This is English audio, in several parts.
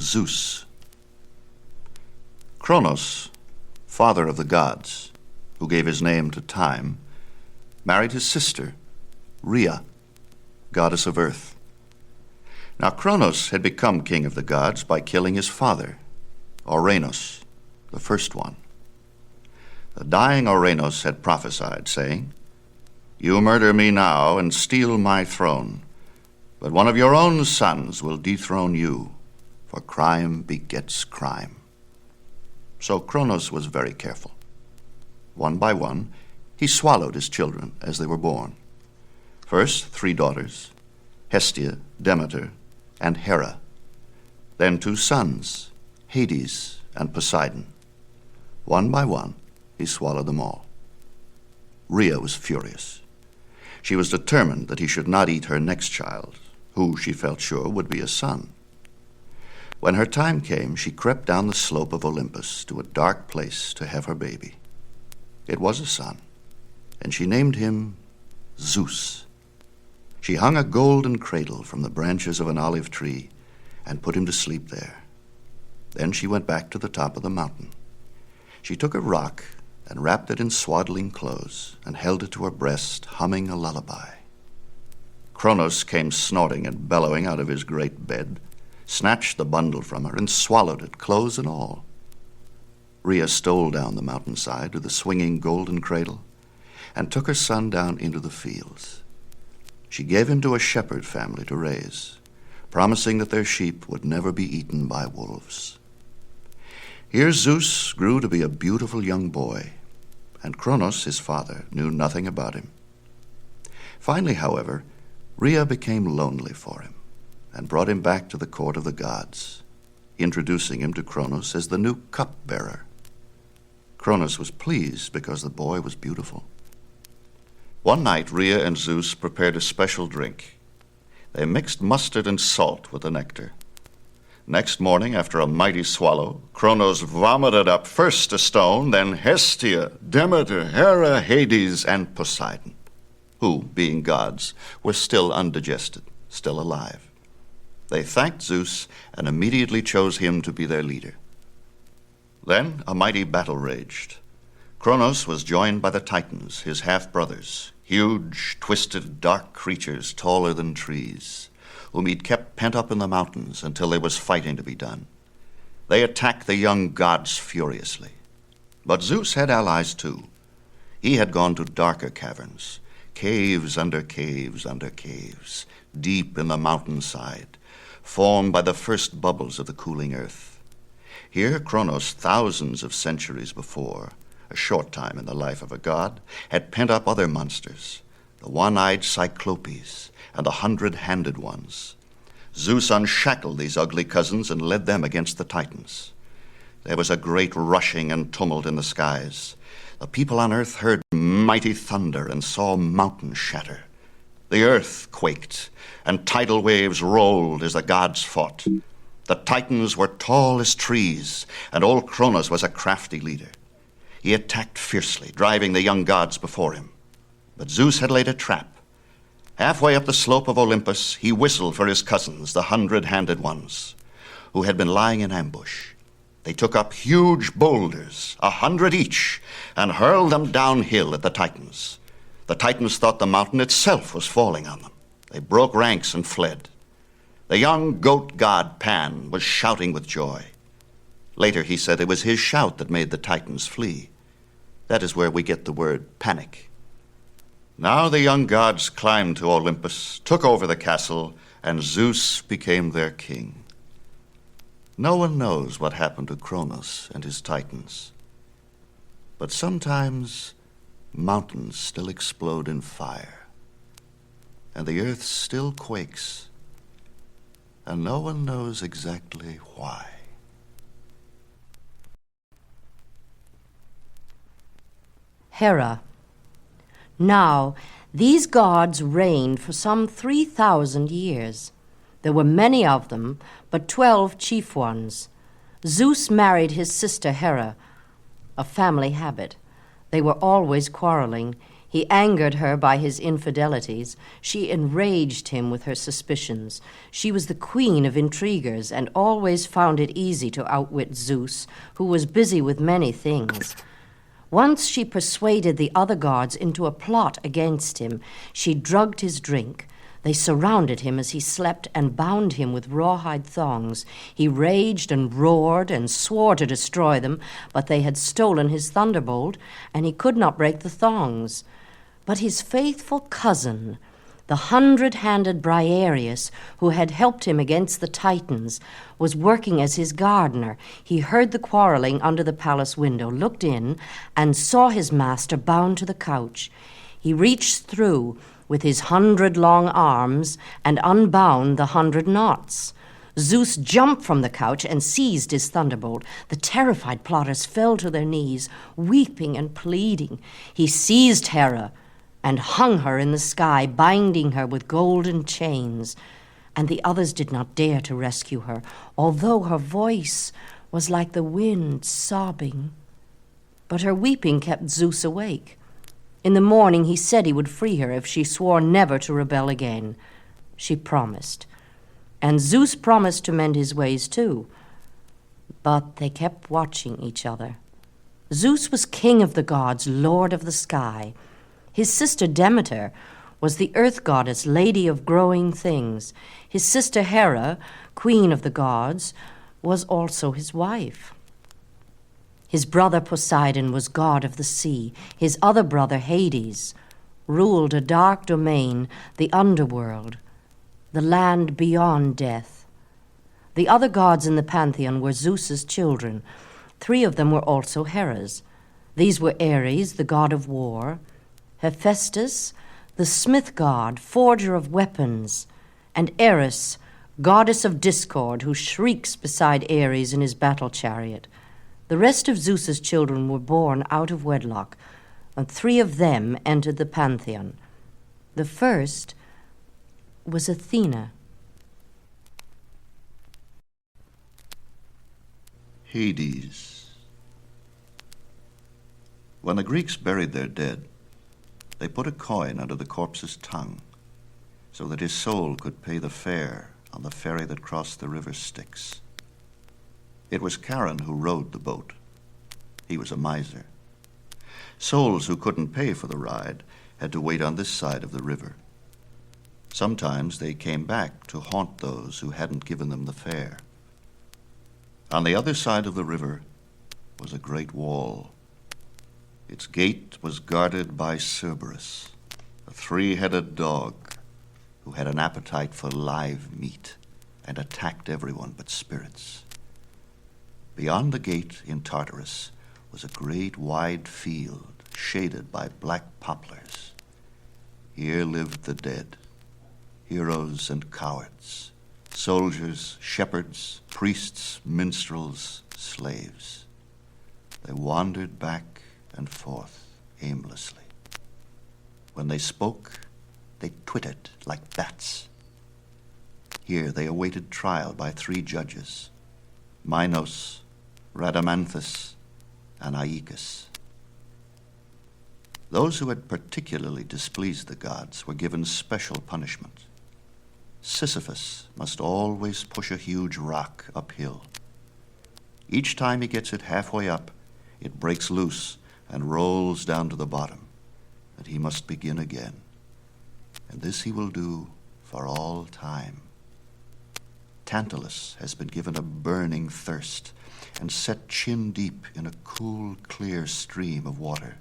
Zeus. Kronos, father of the gods, who gave his name to time, married his sister, Rhea, goddess of earth. Now Kronos had become king of the gods by killing his father, Ouranos, the first one. The dying Ouranos had prophesied, saying, "You murder me now and steal my throne, but one of your own sons will dethrone you, for crime begets crime." So Kronos was very careful. One by one, he swallowed his children as they were born. First, 3 daughters, Hestia, Demeter, and HERA. Then 2 sons, Hades and Poseidon. One by one, he swallowed them all. Rhea was furious. She was determined that he should not eat her next child, who she felt sure would be a son. When her time came, she crept down the slope of Olympus to a dark place to have her baby. It was a son, and she named him Zeus. She hung a golden cradle from the branches of an olive tree and put him to sleep there. Then she went back to the top of the mountain. She took a rock and wrapped it in swaddling clothes and held it to her breast, humming a lullaby. Kronos came snorting and bellowing out of his great bed, snatched the bundle from her, and swallowed it, clothes and all. Rhea stole down the mountainside to the swinging golden cradle and took her son down into the fields. She gave him to a shepherd family to raise, promising that their sheep would never be eaten by wolves. Here Zeus grew to be a beautiful young boy, and Kronos, his father, knew nothing about him. Finally, however, Rhea became lonely for him and brought him back to the court of the gods, introducing him to Kronos as the new cupbearer. Kronos was pleased because the boy was beautiful. One night, Rhea and Zeus prepared a special drink. They mixed mustard and salt with the nectar. Next morning, after a mighty swallow, Kronos vomited up first a stone, then Hestia, Demeter, HERA, Hades, and Poseidon, who, being gods, were still undigested, still alive. They thanked Zeus and immediately chose him to be their leader. Then a mighty battle raged. Kronos was joined by the Titans, his half-brothers, huge, twisted, dark creatures taller than trees, whom he'd kept pent up in the mountains until there was fighting to be done. They attacked the young gods furiously. But Zeus had allies too. He had gone to darker caverns, caves under caves under caves, deep in the mountainside, formed by the first bubbles of the cooling earth. Here Kronos, thousands of centuries before, a short time in the life of a god, had pent up other monsters, the one-eyed Cyclopes and the 100-handed ones. Zeus unshackled these ugly cousins and led them against the Titans. There was a great rushing and tumult in the skies. The people on earth heard mighty thunder and saw mountains shatter. The earth quaked, and tidal waves rolled as the gods fought. The Titans were tall as trees, and old Kronos was a crafty leader. He attacked fiercely, driving the young gods before him. But Zeus had laid a trap. Halfway up the slope of Olympus, he whistled for his cousins, the 100-handed ones, who had been lying in ambush. They took up huge boulders, 100 each, and hurled them downhill at the Titans. The Titans thought the mountain itself was falling on them. They broke ranks and fled. The young goat god Pan was shouting with joy. Later he said it was his shout that made the Titans flee. That is where we get the word panic. Now the young gods climbed to Olympus, took over the castle, and Zeus became their king. No one knows what happened to Kronos and his Titans. But sometimes mountains still explode in fire, and the earth still quakes, and no one knows exactly why. HERA. Now, these gods reigned for some 3,000 years. There were many of them, but 12 chief ones. Zeus married his sister HERA, a family habit. They were always quarreling. He angered her by his infidelities. She enraged him with her suspicions. She was the queen of intriguers and always found it easy to outwit Zeus, who was busy with many things. Once she persuaded the other gods into a plot against him. She drugged his drink. They surrounded him as he slept and bound him with rawhide thongs. He raged and roared and swore to destroy them, but they had stolen his thunderbolt, and he could not break the thongs. But his faithful cousin, the 100-handed Briareus, who had helped him against the Titans, was working as his gardener. He heard the quarreling under the palace window, looked in, and saw his master bound to the couch. He reached through with his 100 long arms and unbound the 100 knots. Zeus jumped from the couch and seized his thunderbolt. The terrified plotters fell to their knees, weeping and pleading. He seized HERA and hung her in the sky, binding her with golden chains. And the others did not dare to rescue her, although her voice was like the wind sobbing. But her weeping kept Zeus awake. In the morning he said he would free her if she swore never to rebel again. She promised. And Zeus promised to mend his ways too. But they kept watching each other. Zeus was king of the gods, lord of the sky. His sister Demeter was the earth goddess, lady of growing things. His sister HERA, queen of the gods, was also his wife. His brother Poseidon was god of the sea. His other brother Hades ruled a dark domain, the underworld, the land beyond death. The other gods in the pantheon were Zeus's children. 3 of them were also Hera's. These were Ares, the god of war, Hephaestus, the smith god, forger of weapons, and Eris, goddess of discord, who shrieks beside Ares in his battle chariot. The rest of Zeus's children were born out of wedlock, and 3 of them entered the pantheon. The first was Athene. Hades. When the Greeks buried their dead, they put a coin under the corpse's tongue so that his soul could pay the fare on the ferry that crossed the river Styx. It was Charon who rowed the boat. He was a miser. Souls who couldn't pay for the ride had to wait on this side of the river. Sometimes they came back to haunt those who hadn't given them the fare. On the other side of the river was a great wall. Its gate was guarded by Cerberus, a 3-headed dog who had an appetite for live meat and attacked everyone but spirits. Beyond the gate in Tartarus was a great wide field shaded by black poplars. Here lived the dead, heroes and cowards, soldiers, shepherds, priests, minstrels, slaves. They wandered back and forth aimlessly. When they spoke, they twittered like bats. Here they awaited trial by 3 judges, Minos, Rhadamanthus, and Aeacus. Those who had particularly displeased the gods were given special punishment. Sisyphus must always push a huge rock uphill. Each time he gets it halfway up, it breaks loose and rolls down to the bottom, and he must begin again. And this he will do for all time. Tantalus has been given a burning thirst and set chin deep in a cool, clear stream of water.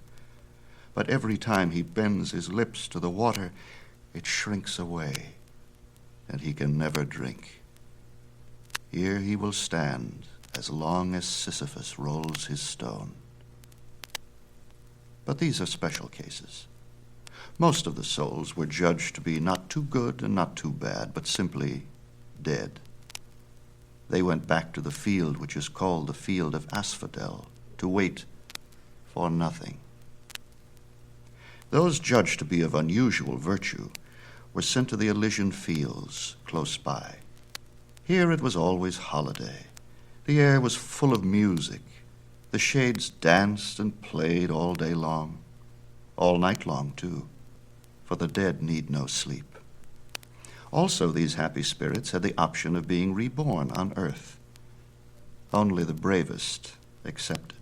But every time he bends his lips to the water, it shrinks away, and he can never drink. Here he will stand as long as Sisyphus rolls his stone. But these are special cases. Most of the souls were judged to be not too good and not too bad, but simply dead. They went back to the field which is called the field of Asphodel to wait for nothing. Those judged to be of unusual virtue were sent to the Elysian fields close by. Here it was always holiday. The air was full of music. The shades danced and played all day long. all night long, too, for the dead need no sleep. Also, these happy spirits had the option of being reborn on earth. Only the bravest accepted.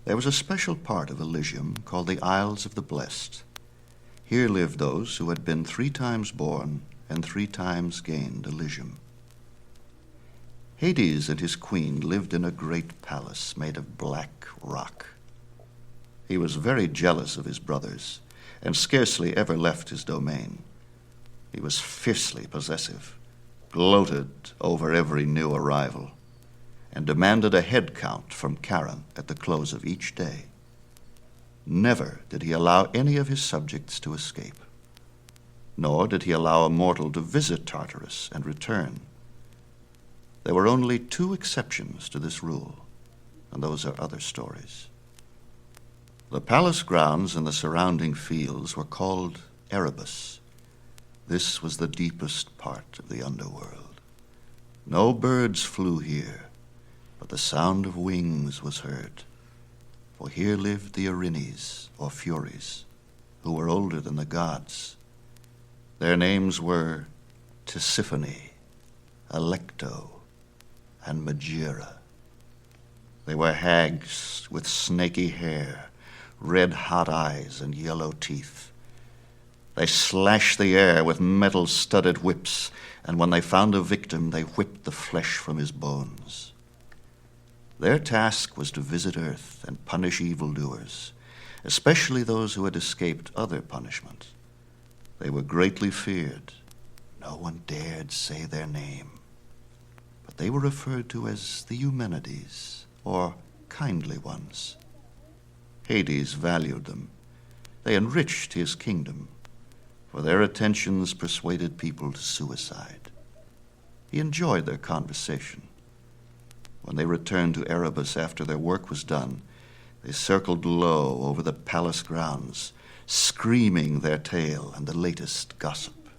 There was a special part of Elysium called the Isles of the Blessed. Here lived those who had been 3 times born and 3 times gained Elysium. Hades and his queen lived in a great palace made of black rock. He was very jealous of his brothers and scarcely ever left his domain. He was fiercely possessive, gloated over every new arrival, and demanded a head count from Charon at the close of each day. Never did he allow any of his subjects to escape, nor did he allow a mortal to visit Tartarus and return. There were only 2 exceptions to this rule, and those are other stories. The palace grounds and the surrounding fields were called Erebus. This was the deepest part of the underworld. No birds flew here, but the sound of wings was heard. For here lived the Erinyes, or Furies, who were older than the gods. Their names were Tisiphone, Alecto, and Megera. They were hags with snaky hair, red-hot eyes, and yellow teeth. They slashed the air with metal-studded whips, and when they found a victim, they whipped the flesh from his bones. Their task was to visit Earth and punish evildoers, especially those who had escaped other punishment. They were greatly feared. No one dared say their name. But they were referred to as the Eumenides, or kindly ones. Hades valued them. They enriched his kingdom, for their attentions persuaded people to suicide. He enjoyed their conversation. When they returned to Erebus after their work was done, they circled low over the palace grounds, screaming their tale and the latest gossip.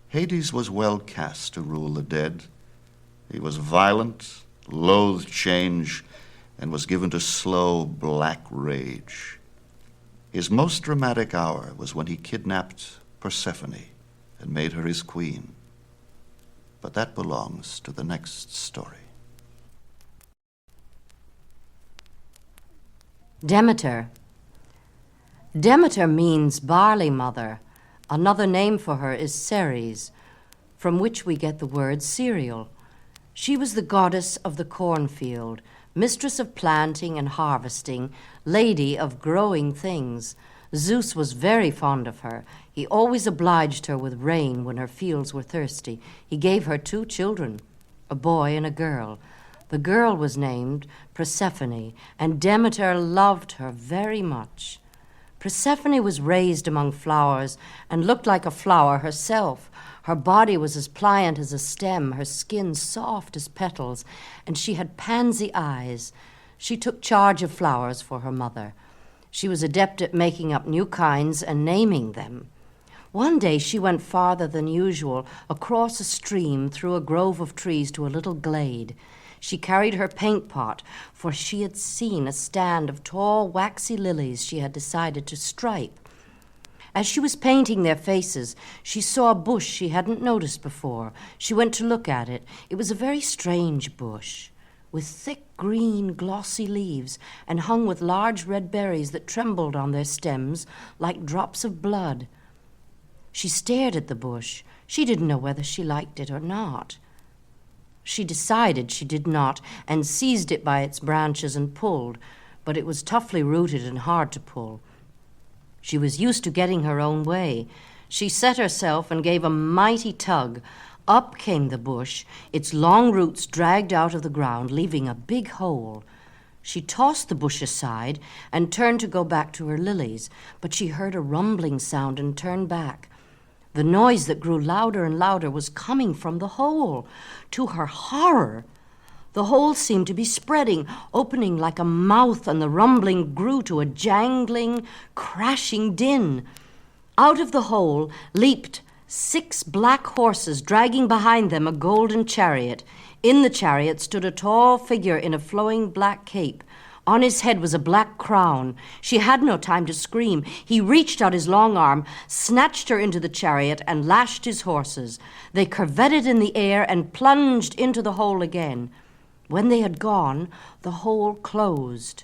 Hades was well cast to rule the dead. He was violent, loathed change, and was given to slow, black rage. His most dramatic hour was when he kidnapped Persephone and made her his queen. But that belongs to the next story. Demeter. Demeter means barley mother. Another name for her is Ceres, from which we get the word cereal. She was the goddess of the cornfield, mistress of planting and harvesting, lady of growing things. Zeus was very fond of her. He always obliged her with rain when her fields were thirsty. He gave her 2 children, a boy and a girl. The girl was named Persephone, and Demeter loved her very much. Persephone was raised among flowers and looked like a flower herself. Her body was as pliant as a stem, her skin soft as petals, and she had pansy eyes. She took charge of flowers for her mother. She was adept at making up new kinds and naming them. One day she went farther than usual, across a stream, through a grove of trees to a little glade. She carried her paint pot, for she had seen a stand of tall, waxy lilies she had decided to stripe. As she was painting their faces, she saw a bush she hadn't noticed before. She went to look at it. It was a very strange bush, with thick green, glossy leaves, and hung with large red berries that trembled on their stems like drops of blood. She stared at the bush. She didn't know whether she liked it or not. She decided she did not, and seized it by its branches and pulled, but it was toughly rooted and hard to pull. She was used to getting her own way. She set herself and gave a mighty tug. Up came the bush, its long roots dragged out of the ground, leaving a big hole. She tossed the bush aside and turned to go back to her lilies, but she heard a rumbling sound and turned back. The noise that grew louder and louder was coming from the hole. To her horror, the hole seemed to be spreading, opening like a mouth, and the rumbling grew to a jangling, crashing din. Out of the hole leaped 6 black horses, dragging behind them a golden chariot. In the chariot stood a tall figure in a flowing black cape. On his head was a black crown. She had no time to scream. He reached out his long arm, snatched her into the chariot, and lashed his horses. They curvetted in the air and plunged into the hole again. When they had gone, the hole closed.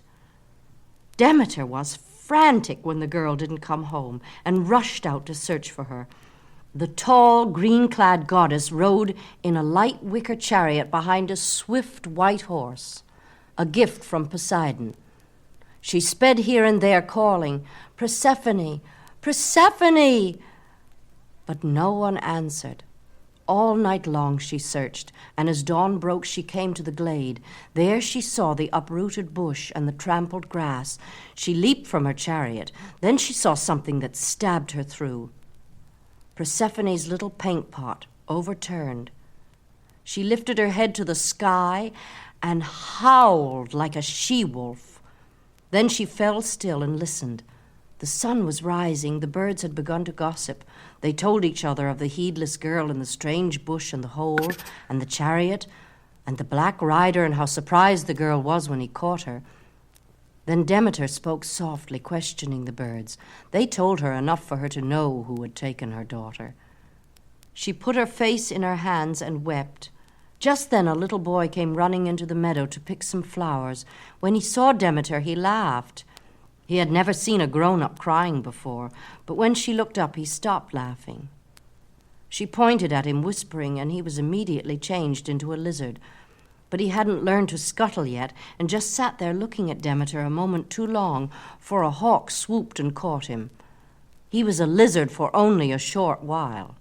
Demeter was frantic when the girl didn't come home and rushed out to search for her. The tall, green-clad goddess rode in a light wicker chariot behind a swift white horse, a gift from Poseidon. She sped here and there, calling, "Persephone, Persephone!" But no one answered. All night long she searched, and as dawn broke she came to the glade. There she saw the uprooted bush and the trampled grass. She leaped from her chariot. Then she saw something that stabbed her through. Persephone's little paint pot, overturned. She lifted her head to the sky and howled like a she-wolf. Then she fell still and listened. The sun was rising. The birds had begun to gossip. They told each other of the heedless girl in the strange bush and the hole and the chariot and the black rider and how surprised the girl was when he caught her. Then Demeter spoke softly, questioning the birds. They told her enough for her to know who had taken her daughter. She put her face in her hands and wept. Just then a little boy came running into the meadow to pick some flowers. When he saw Demeter, he laughed. He had never seen a grown-up crying before, but when she looked up, he stopped laughing. She pointed at him, whispering, and he was immediately changed into a lizard. But he hadn't learned to scuttle yet, and just sat there looking at Demeter a moment too long, for a hawk swooped and caught him. He was a lizard for only a short while.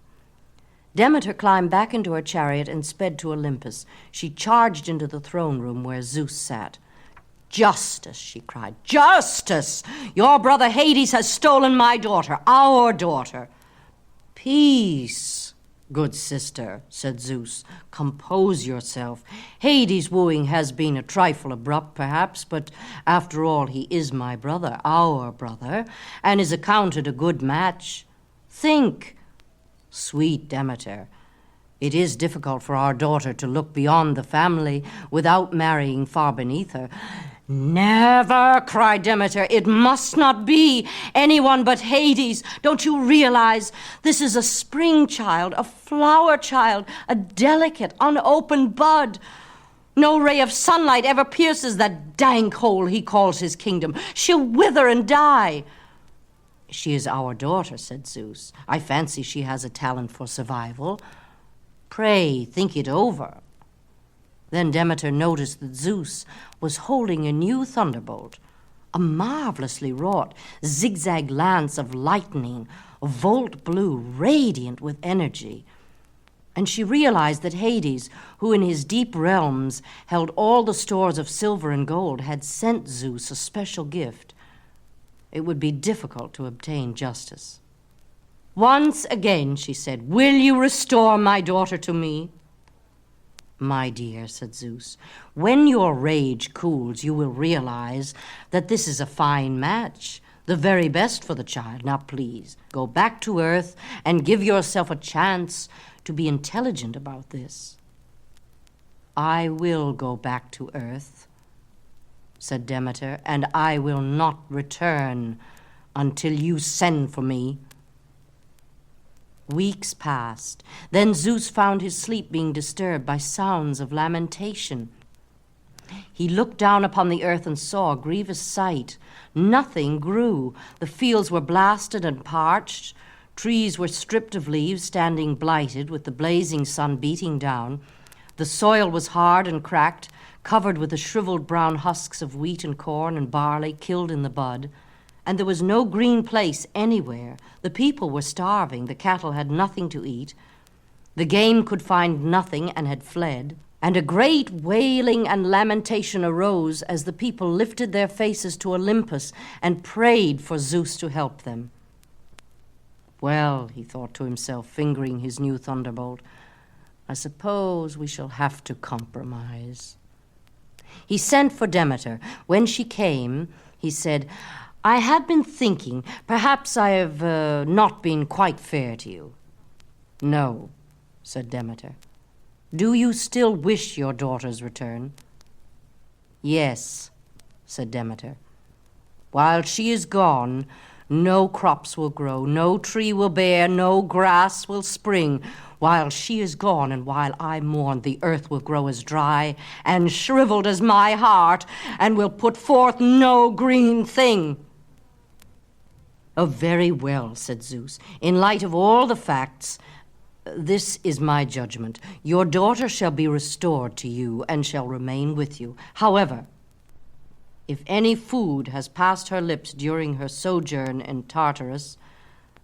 Demeter climbed back into her chariot and sped to Olympus. She charged into the throne room where Zeus sat. "Justice," she cried, "justice! Your brother Hades has stolen my daughter, our daughter." "Peace, good sister," said Zeus. "Compose yourself. Hades' wooing has been a trifle abrupt, perhaps, but after all he is my brother, our brother, and is accounted a good match. Think, sweet Demeter, it is difficult for our daughter to look beyond the family without marrying far beneath her." "Never!" cried Demeter. "It must not be. Anyone but Hades. Don't you realize this is a spring child, a flower child, a delicate, unopened bud? No ray of sunlight ever pierces that dank hole he calls his kingdom. She'll wither and die." "She is our daughter," said Zeus. "I fancy she has a talent for survival. Pray, think it over." Then Demeter noticed that Zeus was holding a new thunderbolt, a marvelously wrought zigzag lance of lightning, volt blue, radiant with energy. And she realized that Hades, who in his deep realms held all the stores of silver and gold, had sent Zeus a special gift. It would be difficult to obtain justice. "Once again," she said, "will you restore my daughter to me?" "My dear," said Zeus, "when your rage cools, you will realize that this is a fine match, the very best for the child. Now please, go back to Earth and give yourself a chance to be intelligent about this." "I will go back to Earth," said Demeter, "and I will not return until you send for me." Weeks passed. Then Zeus found his sleep being disturbed by sounds of lamentation. He looked down upon the earth and saw a grievous sight. Nothing grew. The fields were blasted and parched. Trees were stripped of leaves, standing blighted, with the blazing sun beating down. The soil was hard and cracked, covered with the shriveled brown husks of wheat and corn and barley killed in the bud. And there was no green place anywhere. The people were starving. The cattle had nothing to eat. The game could find nothing and had fled. And a great wailing and lamentation arose as the people lifted their faces to Olympus and prayed for Zeus to help them. "Well," he thought to himself, fingering his new thunderbolt, "I suppose we shall have to compromise." He sent for Demeter. When she came, he said, "I have been thinking, perhaps I have not been quite fair to you." "No," said Demeter. "Do you still wish your daughter's return?" "Yes," said Demeter. "While she is gone, no crops will grow, no tree will bear, no grass will spring. While she is gone, and while I mourn, the earth will grow as dry and shriveled as my heart, and will put forth no green thing." "Oh, very well," said Zeus. "In light of all the facts, this is my judgment. Your daughter shall be restored to you and shall remain with you. However, if any food has passed her lips during her sojourn in Tartarus,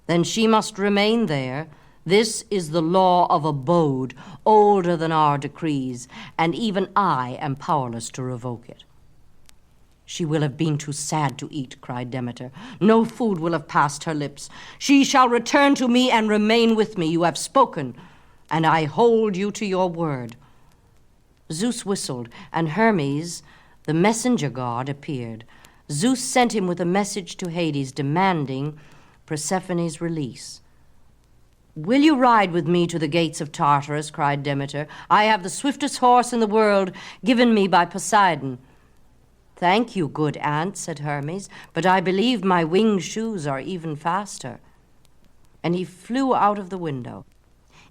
then she must remain there. This is the law of abode, older than our decrees, and even I am powerless to revoke it." "She will have been too sad to eat," cried Demeter. "No food will have passed her lips. She shall return to me and remain with me. You have spoken, and I hold you to your word." Zeus whistled, and Hermes, the messenger god, appeared. Zeus sent him with a message to Hades demanding Persephone's release. "Will you ride with me to the gates of Tartarus?" cried Demeter. "I have the swiftest horse in the world, given me by Poseidon." "Thank you, good aunt," said Hermes, "but I believe my winged shoes are even faster." And he flew out of the window.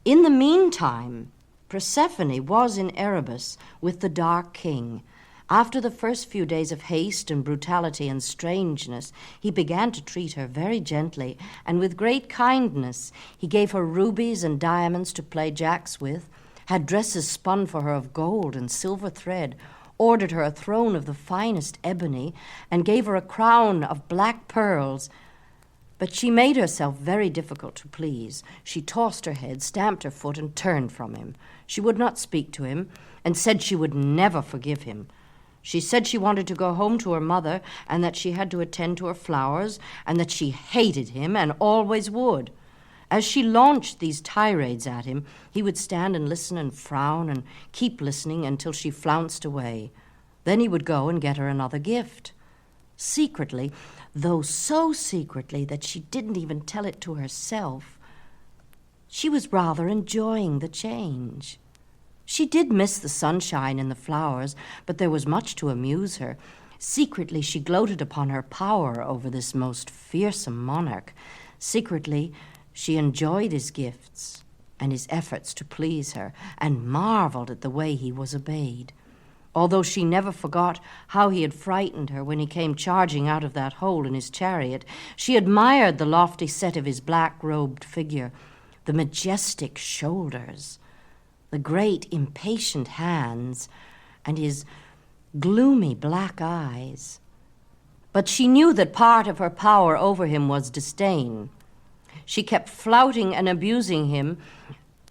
In the meantime, Persephone was in Erebus with the Dark King. After the first few days of haste and brutality and strangeness, he began to treat her very gently and with great kindness. He gave her rubies and diamonds to play jacks with, had dresses spun for her of gold and silver thread, ordered her a throne of the finest ebony, and gave her a crown of black pearls. But she made herself very difficult to please. She tossed her head, stamped her foot, and turned from him. She would not speak to him, and said she would never forgive him. She said she wanted to go home to her mother, and that she had to attend to her flowers, and that she hated him and always would. As she launched these tirades at him, he would stand and listen and frown and keep listening until she flounced away. Then he would go and get her another gift. Secretly, though so secretly that she didn't even tell it to herself, she was rather enjoying the change. She did miss the sunshine and the flowers, but there was much to amuse her. Secretly, she gloated upon her power over this most fearsome monarch. Secretly, she enjoyed his gifts and his efforts to please her, and marveled at the way he was obeyed. Although she never forgot how he had frightened her when he came charging out of that hole in his chariot, she admired the lofty set of his black-robed figure, the majestic shoulders, the great impatient hands, and his gloomy black eyes. But she knew that part of her power over him was disdain. She kept flouting and abusing him,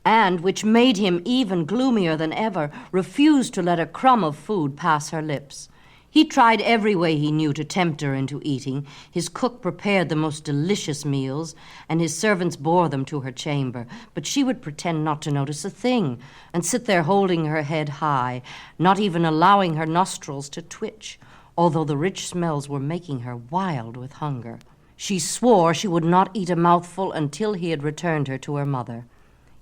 and, which made him even gloomier than ever, refused to let a crumb of food pass her lips. He tried every way he knew to tempt her into eating. His cook prepared the most delicious meals, and his servants bore them to her chamber. But she would pretend not to notice a thing, and sit there holding her head high, not even allowing her nostrils to twitch, although the rich smells were making her wild with hunger. She swore she would not eat a mouthful until he had returned her to her mother.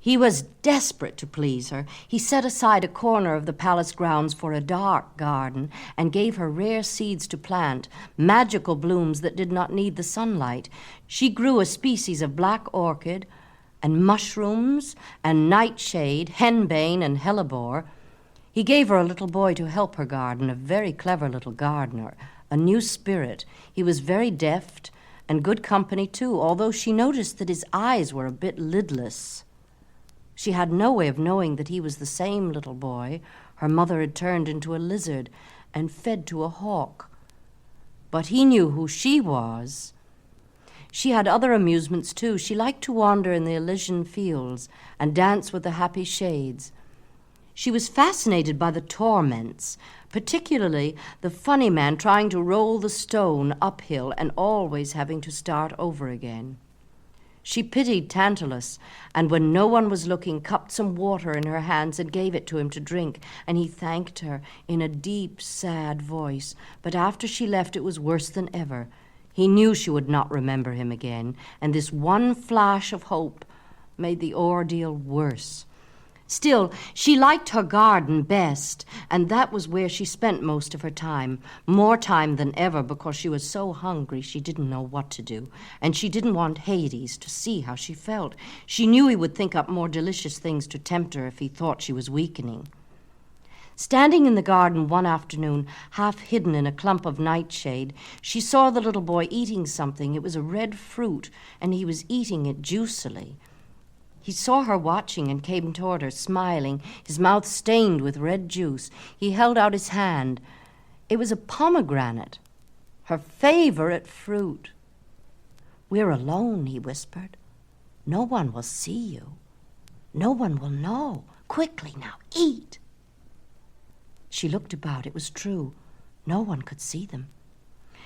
He was desperate to please her. He set aside a corner of the palace grounds for a dark garden and gave her rare seeds to plant, magical blooms that did not need the sunlight. She grew a species of black orchid and mushrooms and nightshade, henbane and hellebore. He gave her a little boy to help her garden, a very clever little gardener, a new spirit. He was very deft and good company, too, although she noticed that his eyes were a bit lidless. She had no way of knowing that he was the same little boy her mother had turned into a lizard and fed to a hawk. But he knew who she was. She had other amusements, too. She liked to wander in the Elysian fields and dance with the happy shades. She was fascinated by the torments, particularly the funny man trying to roll the stone uphill and always having to start over again. She pitied Tantalus, and when no one was looking, cupped some water in her hands and gave it to him to drink, and he thanked her in a deep, sad voice. But after she left, it was worse than ever. He knew she would not remember him again, and this one flash of hope made the ordeal worse. Still, she liked her garden best, and that was where she spent most of her time, more time than ever, because she was so hungry she didn't know what to do, and she didn't want Hades to see how she felt. She knew he would think up more delicious things to tempt her if he thought she was weakening. Standing in the garden one afternoon, half hidden in a clump of nightshade, she saw the little boy eating something. It was a red fruit, and he was eating it juicily. He saw her watching and came toward her, smiling, his mouth stained with red juice. He held out his hand. It was a pomegranate, her favorite fruit. "We're alone," he whispered. "No one will see you. No one will know. Quickly now, eat." She looked about. It was true. No one could see them.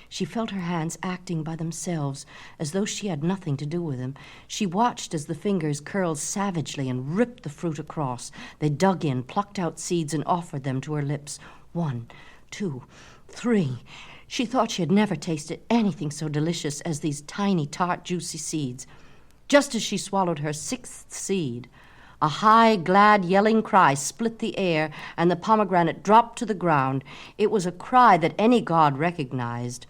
She felt her hands acting by themselves, as though she had nothing to do with them. She watched as the fingers curled savagely and ripped the fruit across. They dug in, plucked out seeds, and offered them to her lips. 1, 2, 3. She thought she had never tasted anything so delicious as these tiny, tart, juicy seeds. Just as she swallowed her 6th seed, a high, glad, yelling cry split the air, and the pomegranate dropped to the ground. It was a cry that any god recognized.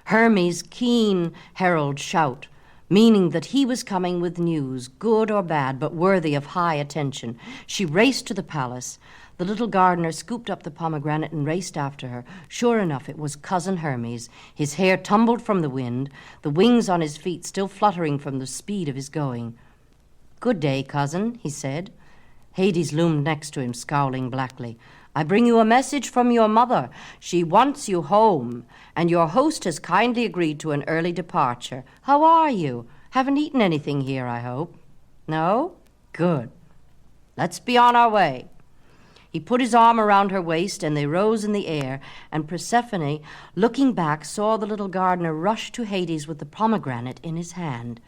Hermes' keen herald shout, meaning that he was coming with news, good or bad, but worthy of high attention. She raced to the palace. The little gardener scooped up the pomegranate and raced after her. Sure enough, it was Cousin Hermes. His hair tumbled from the wind, the wings on his feet still fluttering from the speed of his going. "Good day, cousin," he said. Hades loomed next to him, scowling blackly. "I bring you a message from your mother. She wants you home, and your host has kindly agreed to an early departure. How are you? Haven't eaten anything here, I hope? No? Good. Let's be on our way." He put his arm around her waist, and they rose in the air, and Persephone, looking back, saw the little gardener rush to Hades with the pomegranate in his hand.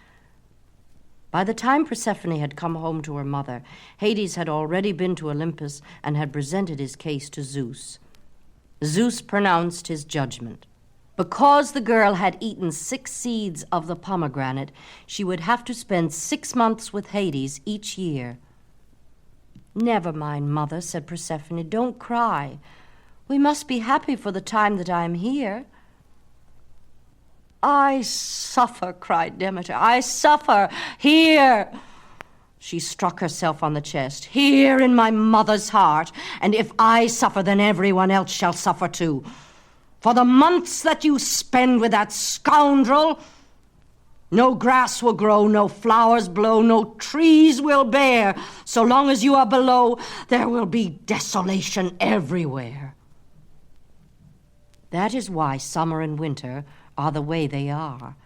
By the time Persephone had come home to her mother, Hades had already been to Olympus and had presented his case to Zeus. Zeus pronounced his judgment. Because the girl had eaten 6 seeds of the pomegranate, she would have to spend 6 months with Hades each year. "Never mind, Mother," said Persephone. "Don't cry. We must be happy for the time that I am here." "I suffer," cried Demeter. "I suffer here." She struck herself on the chest. "Here in my mother's heart, and if I suffer, then everyone else shall suffer too. For the months that you spend with that scoundrel, no grass will grow, no flowers blow, no trees will bear. So long as you are below, there will be desolation everywhere. That is why summer and winter are the way they are.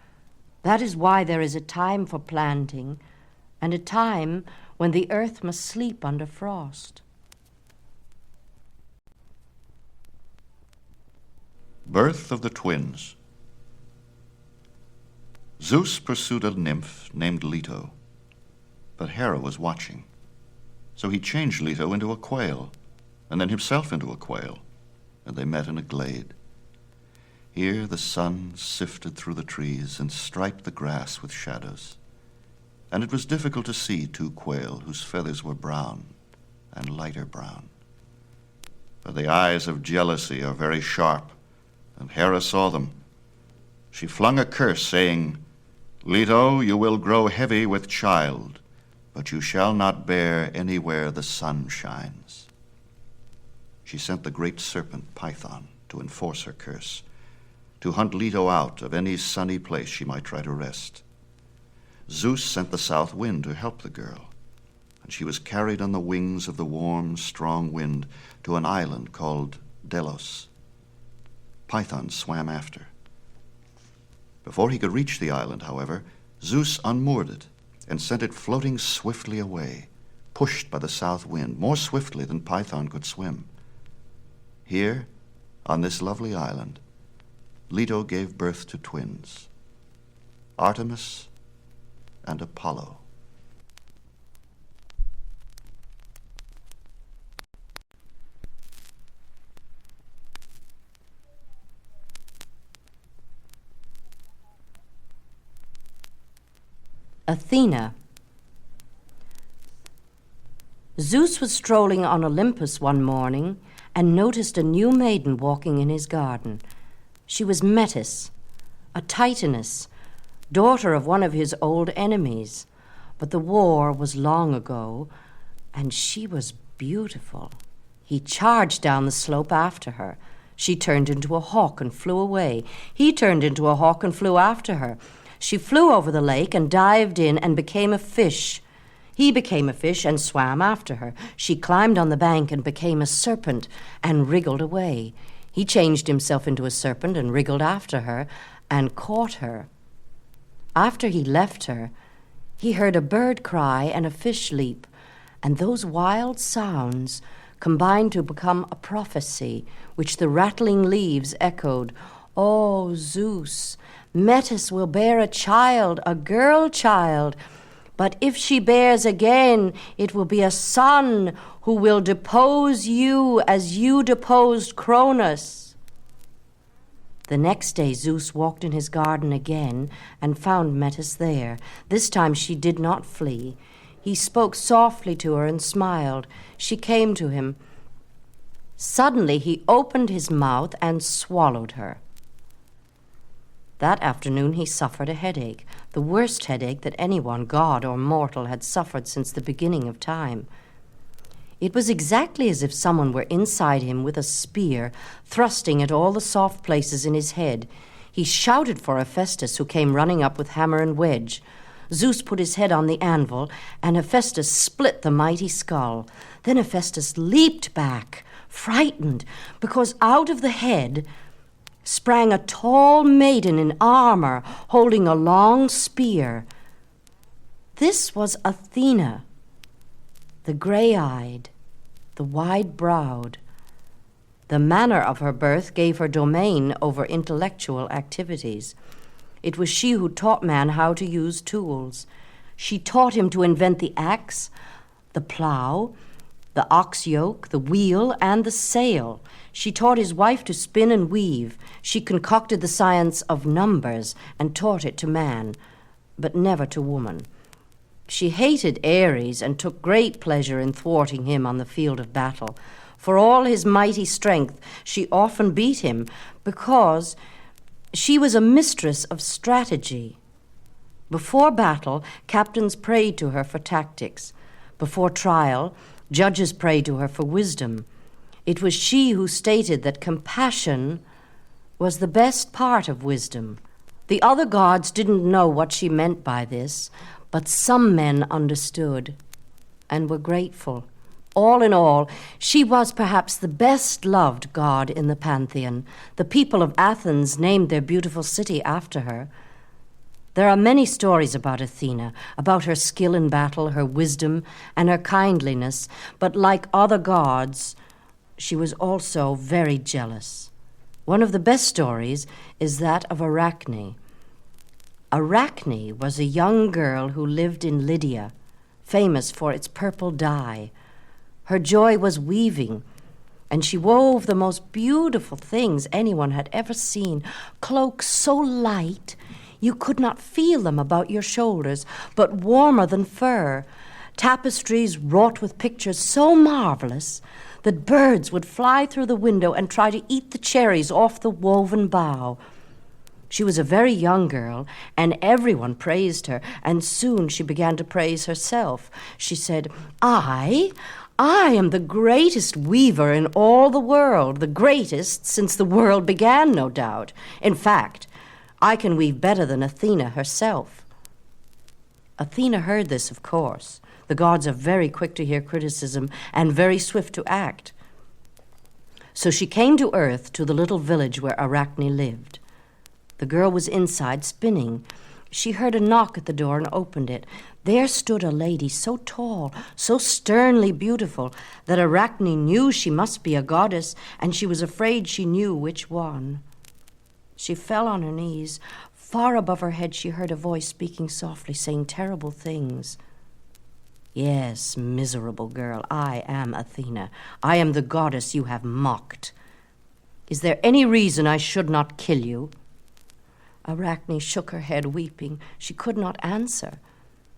That is why there is a time for planting and a time when the earth must sleep under frost." Birth of the twins. Zeus pursued a nymph named Leto, but Hera was watching. So he changed Leto into a quail, and then himself into a quail, and they met in a glade. Here the sun sifted through the trees and striped the grass with shadows, and it was difficult to see 2 quail whose feathers were brown and lighter brown. But the eyes of jealousy are very sharp, and Hera saw them. She flung a curse, saying, "Leto, you will grow heavy with child, but you shall not bear anywhere the sun shines." She sent the great serpent Python to enforce her curse, to hunt Leto out of any sunny place she might try to rest. Zeus sent the south wind to help the girl, and she was carried on the wings of the warm, strong wind to an island called Delos. Python swam after. Before he could reach the island, however, Zeus unmoored it and sent it floating swiftly away, pushed by the south wind, more swiftly than Python could swim. Here, on this lovely island, Leto gave birth to twins, Artemis and Apollo. Athena. Zeus was strolling on Olympus one morning and noticed a new maiden walking in his garden. She was Metis, a Titaness, daughter of one of his old enemies. But the war was long ago, and she was beautiful. He charged down the slope after her. She turned into a hawk and flew away. He turned into a hawk and flew after her. She flew over the lake and dived in and became a fish. He became a fish and swam after her. She climbed on the bank and became a serpent and wriggled away. He changed himself into a serpent and wriggled after her and caught her. After he left her, he heard a bird cry and a fish leap, and those wild sounds combined to become a prophecy, which the rattling leaves echoed. "Oh, Zeus, Metis will bear a child, a girl child. But if she bears again, it will be a son who will depose you as you deposed Cronus." The next day Zeus walked in his garden again and found Metis there. This time she did not flee. He spoke softly to her and smiled. She came to him. Suddenly he opened his mouth and swallowed her. That afternoon he suffered a headache, the worst headache that anyone, god or mortal, had suffered since the beginning of time. It was exactly as if someone were inside him with a spear, thrusting at all the soft places in his head. He shouted for Hephaestus, who came running up with hammer and wedge. Zeus put his head on the anvil, and Hephaestus split the mighty skull. Then Hephaestus leaped back, frightened, because out of the head sprang a tall maiden in armor, holding a long spear. This was Athene, the gray-eyed, the wide-browed. The manner of her birth gave her domain over intellectual activities. It was she who taught man how to use tools. She taught him to invent the axe, the plow, the ox yoke, the wheel, and the sail. She taught his wife to spin and weave. She concocted the science of numbers and taught it to man, but never to woman. She hated Ares and took great pleasure in thwarting him on the field of battle. For all his mighty strength, she often beat him because she was a mistress of strategy. Before battle, captains prayed to her for tactics. Before trial, judges prayed to her for wisdom. It was she who stated that compassion was the best part of wisdom. The other gods didn't know what she meant by this, but some men understood and were grateful. All in all, she was perhaps the best-loved god in the pantheon. The people of Athens named their beautiful city after her. There are many stories about Athene, about her skill in battle, her wisdom, and her kindliness, but like other gods, she was also very jealous. One of the best stories is that of Arachne. Arachne was a young girl who lived in Lydia, famous for its purple dye. Her joy was weaving, and she wove the most beautiful things anyone had ever seen, cloaks so light you could not feel them about your shoulders, but warmer than fur, tapestries wrought with pictures so marvelous that birds would fly through the window and try to eat the cherries off the woven bough. She was a very young girl, and everyone praised her, and soon she began to praise herself. She said, I am the greatest weaver in all the world, the greatest since the world began, no doubt. In fact, I can weave better than Athene herself." Athene heard this, of course. The gods are very quick to hear criticism and very swift to act. So she came to earth, to the little village where Arachne lived. The girl was inside spinning. She heard a knock at the door and opened it. There stood a lady so tall, so sternly beautiful, that Arachne knew she must be a goddess, and she was afraid she knew which one. She fell on her knees. Far above her head she heard a voice speaking softly, saying terrible things. "Yes, miserable girl, I am Athene. I am the goddess you have mocked. Is there any reason I should not kill you?" Arachne shook her head, weeping. She could not answer.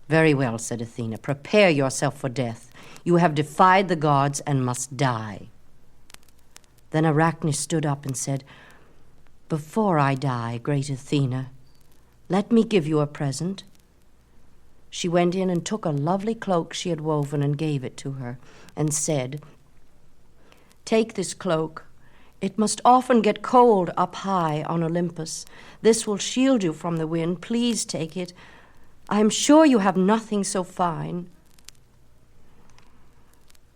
"Very well," said Athene. "Prepare yourself for death. You have defied the gods and must die." Then Arachne stood up and said, "Before I die, great Athena, let me give you a present." She went in and took a lovely cloak she had woven and gave it to her, and said, "Take this cloak. It must often get cold up high on Olympus. This will shield you from the wind. Please take it. I am sure you have nothing so fine."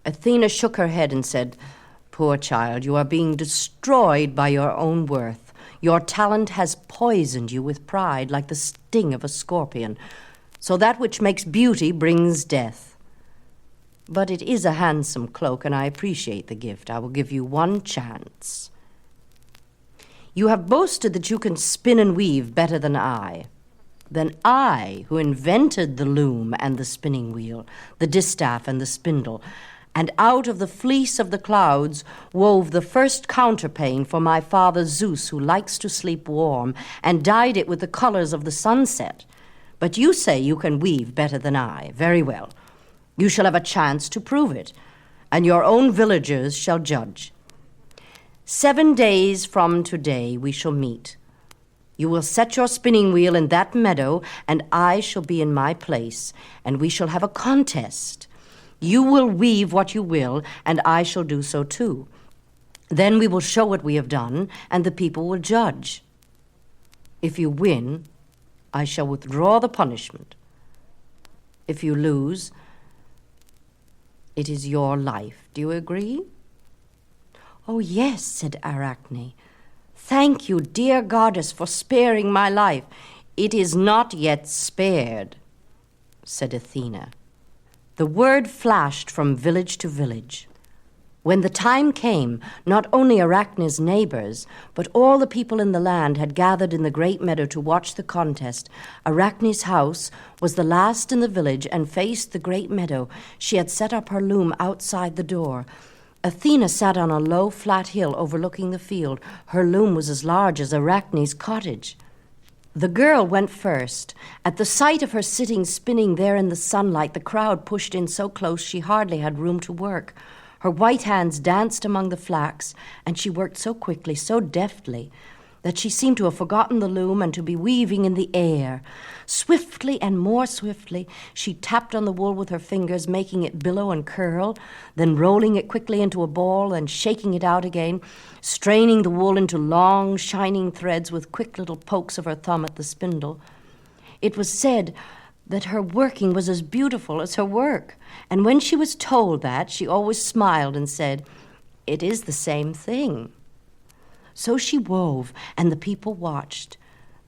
Athena shook her head and said, "Poor child, you are being destroyed by your own worth. Your talent has poisoned you with pride like the sting of a scorpion. So that which makes beauty brings death. But it is a handsome cloak, and I appreciate the gift. I will give you one chance. You have boasted that you can spin and weave better than I. Then I, who invented the loom and the spinning wheel, the distaff and the spindle, and out of the fleece of the clouds wove the first counterpane for my father Zeus, who likes to sleep warm, and dyed it with the colors of the sunset. But you say you can weave better than I. Very well. You shall have a chance to prove it, and your own villagers shall judge. 7 days from today we shall meet. You will set your spinning wheel in that meadow, and I shall be in my place, and we shall have a contest. You will weave what you will, and I shall do so too. Then we will show what we have done, and the people will judge. If you win, I shall withdraw the punishment. If you lose, it is your life. Do you agree?" "Oh, yes," said Arachne. "Thank you, dear goddess, for sparing my life." "It is not yet spared," said Athena. The word flashed from village to village. When the time came, not only Arachne's neighbors, but all the people in the land had gathered in the great meadow to watch the contest. Arachne's house was the last in the village and faced the great meadow. She had set up her loom outside the door. Athena sat on a low, flat hill overlooking the field. Her loom was as large as Arachne's cottage. The girl went first. At the sight of her sitting spinning there in the sunlight, the crowd pushed in so close she hardly had room to work. Her white hands danced among the flax, and she worked so quickly, so deftly, that she seemed to have forgotten the loom and to be weaving in the air. Swiftly and more swiftly, she tapped on the wool with her fingers, making it billow and curl, then rolling it quickly into a ball and shaking it out again, straining the wool into long, shining threads with quick little pokes of her thumb at the spindle. It was said that her working was as beautiful as her work, and when she was told that, she always smiled and said, "It is the same thing." So she wove, and the people watched.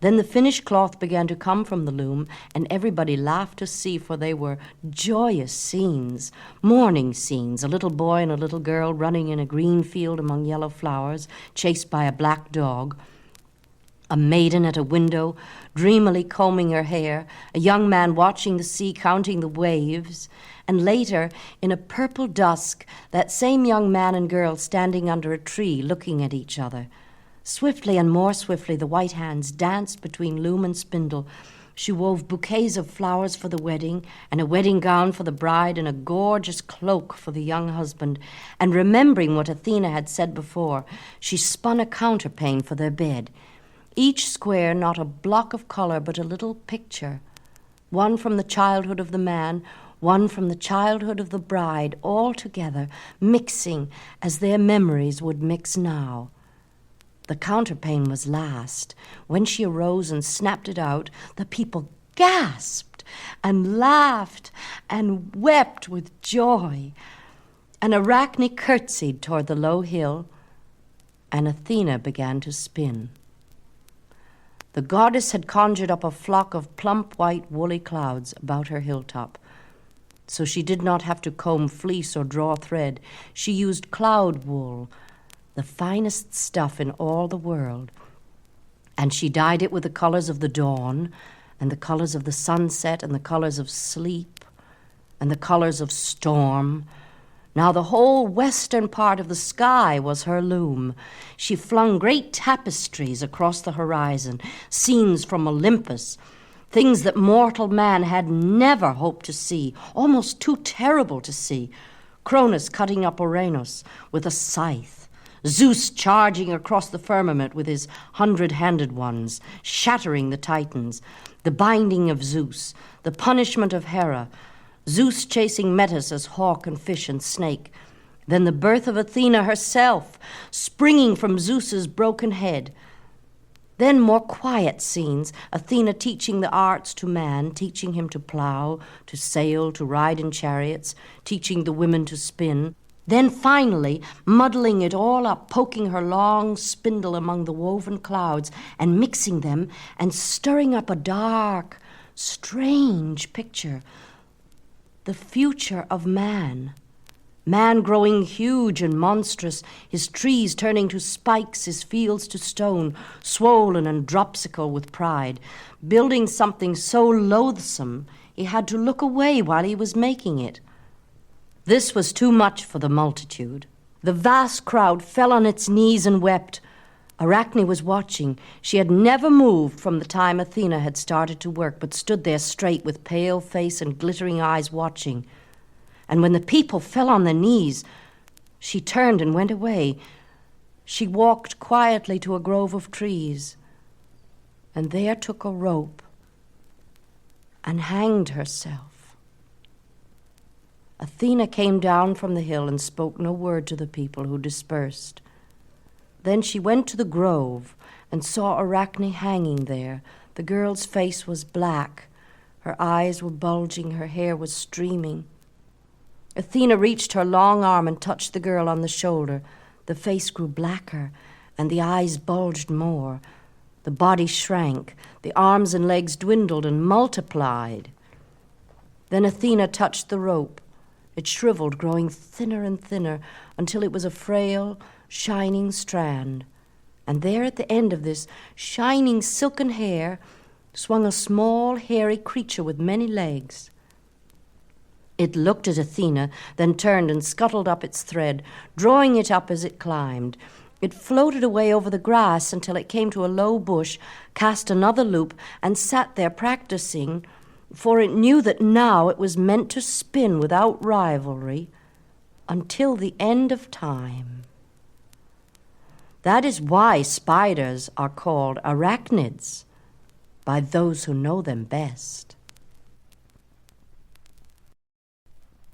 Then the finished cloth began to come from the loom, and everybody laughed to see, for they were joyous scenes, morning scenes, a little boy and a little girl running in a green field among yellow flowers, chased by a black dog, a maiden at a window, dreamily combing her hair, a young man watching the sea, counting the waves, and later, in a purple dusk, that same young man and girl standing under a tree, looking at each other. Swiftly and more swiftly, the white hands danced between loom and spindle. She wove bouquets of flowers for the wedding, and a wedding gown for the bride, and a gorgeous cloak for the young husband. And remembering what Athena had said before, she spun a counterpane for their bed. Each square not a block of color, but a little picture. One from the childhood of the man, one from the childhood of the bride, all together, mixing as their memories would mix now. The counterpane was last. When she arose and snapped it out, the people gasped and laughed and wept with joy. And Arachne curtsied toward the low hill, and Athena began to spin. The goddess had conjured up a flock of plump white woolly clouds about her hilltop. So she did not have to comb fleece or draw thread. She used cloud wool, the finest stuff in all the world. And she dyed it with the colors of the dawn, and the colors of the sunset, and the colors of sleep, and the colors of storm. Now the whole western part of the sky was her loom. She flung great tapestries across the horizon, scenes from Olympus, things that mortal man had never hoped to see, almost too terrible to see. Cronus cutting up Uranus with a scythe, Zeus charging across the firmament with his 100-handed ones, shattering the Titans, the binding of Zeus, the punishment of Hera, Zeus chasing Metis as hawk and fish and snake, then the birth of Athene herself, springing from Zeus's broken head. Then more quiet scenes, Athena teaching the arts to man, teaching him to plow, to sail, to ride in chariots, teaching the women to spin. Then finally, muddling it all up, poking her long spindle among the woven clouds and mixing them and stirring up a dark, strange picture. The future of man. Man growing huge and monstrous, his trees turning to spikes, his fields to stone, swollen and dropsical with pride, building something so loathsome he had to look away while he was making it. This was too much for the multitude. The vast crowd fell on its knees and wept. Arachne was watching. She had never moved from the time Athena had started to work, but stood there straight with pale face and glittering eyes watching. And when the people fell on their knees, she turned and went away. She walked quietly to a grove of trees, and there took a rope and hanged herself. Athena came down from the hill and spoke no word to the people, who dispersed. Then she went to the grove and saw Arachne hanging there. The girl's face was black. Her eyes were bulging. Her hair was streaming. Athena reached her long arm and touched the girl on the shoulder. The face grew blacker, and the eyes bulged more. The body shrank. The arms and legs dwindled and multiplied. Then Athena touched the rope. It shriveled, growing thinner and thinner, until it was a frail, shining strand. And there at the end of this shining silken hair swung a small, hairy creature with many legs. It looked at Athena, then turned and scuttled up its thread, drawing it up as it climbed. It floated away over the grass until it came to a low bush, cast another loop, and sat there practicing, for it knew that now it was meant to spin without rivalry until the end of time. That is why spiders are called arachnids, by those who know them best.